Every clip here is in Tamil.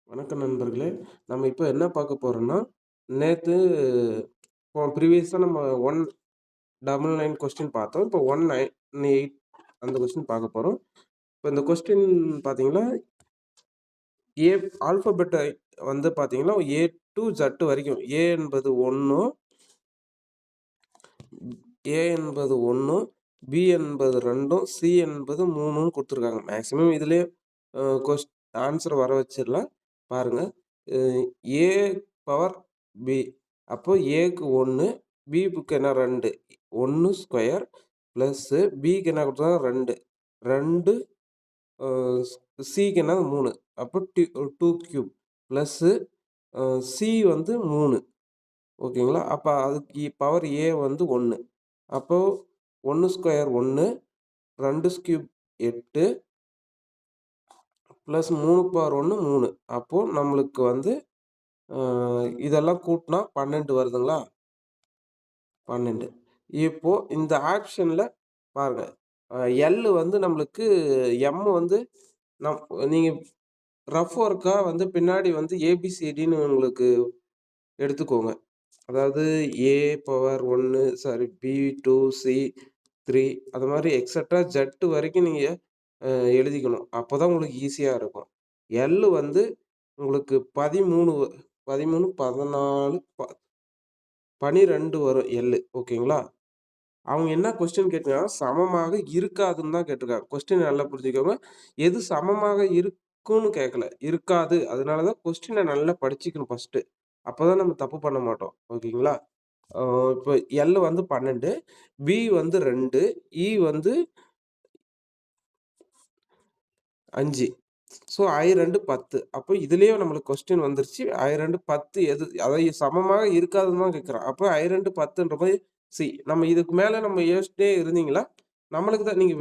வணக்கம் நண்பர்களே. நம்ம இப்ப என்ன பார்க்க போறோம்னா, நேத்து ப்ரீவியஸா நம்ம 199 கொஸ்டின் பார்த்தோம். இப்போ 198 அந்த கொஸ்டின் பார்க்க போறோம். இப்ப இந்த கொஸ்டின் பார்த்தீங்கன்னா, ஏ ஆல்பாபெட் வந்து பார்த்தீங்கன்னா, ஏ டூ ஜட் வரைக்கும். ஏ என்பது 1, பி என்பது 2, சி என்பது 3ன்னு குடுத்துருக்காங்க. மேக்ஸிமம் இதிலயே அ கொஸ் ஆன்ஸர் வர வச்சிரலாம். பாருங்க. அ ஏ பவர் பி. அப்போ ஏக்கு 1, பிக்கு என்ன 2. 1 ஸ்கொயர் பிளஸ்ஸு பிக்கு என்ன குடுத்துருக்காங்க 2. 2 அ சிக்கு என்ன 3. அப்போ 2 கியூப் பிளஸ்ஸு சி வந்து 3. ஓகேங்களா? அப்ப அதுக்கு பவர் ஏ வந்து 1. அப்போ 1 ஸ்கொயர் 1, 2 கியூப் 8 பிளஸ் 3 பவர் 1 3. அப்போ நம்மளுக்கு வந்து அ இதெல்லாம் கூட்டுனா 12 வருதுங்களா? 12. இப்போ இந்த ஆப்ஷன்ல பாருங்க. எல் வந்து நம்மளுக்கு வந்து நம் நீங்க ரஃப் ஒர்க்கா வந்து பின்னாடி வந்து ஏபிசிடின்னு உங்களுக்கு எடுத்துக்கோங்க. அதாவது ஏ பவர் 1 சாரி பி2, சி3 அது மாரி எக்ஸெட்ரா ஜெட் வரைக்கும் நீங்க அ எழுதிக்கணும். அப்பதான் உங்களுக்கு ஈஸியா இருக்கும். எல் வந்து உங்களுக்கு 13, 14, 12 வரும் எல். ஓகேங்களா? அவங்க என்ன கொஸ்டின் கேட்டிருக்காங்க, சமமாக இருக்காதுன்னு தான் கேட்டிருக்காங்க. கொஸ்டின் நல்லா புரிஞ்சுக்கோங்க. எது சமமாக இருக்குன்னு கேட்கல. இருக்காது. அதனால தான் கொஸ்டின நல்லா படிச்சுக்கணும் ஃபர்ஸ்ட்டு. அப்பதான் நம்ம தப்பு பண்ண மாட்டோம். ஓகேங்களா? ஆ இப்ப எல் வந்து 12, பி வந்து 2, இ வந்து 5. So I2 10. அப்போ இதுலயே நம்மளுக்கு கொஸ்டின் வந்துருச்சு. I2 10 எது அதாவது சமமாக இருக்காதுன்னு தான் கேட்குறான். அப்போ I2 10ன்ற போய் சி. நம்ம இதுக்கு மேல நம்ம யோசிச்சிட்டே இருந்தீங்களா, நம்மளுக்கு தான் நீங்க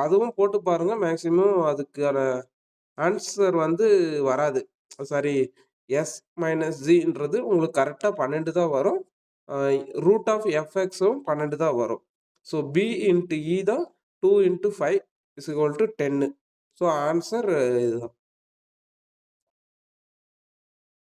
அதுவும் போட்டு பாருங்க. மேக்ஸிமம் அதுக்கான ஆன்சர் வந்து வராது. சாரி எஸ் மைனஸ் ஜின்றது உங்களுக்கு கரெக்ட்டா 12 தான் வரும். அ ரூட் ஆஃப் எஃப்எக்ஸும் 12 தான் வரும். ஸோ பி இன்டு இ தான் 2 into 5 is equal to 10. So answer இதுதான்.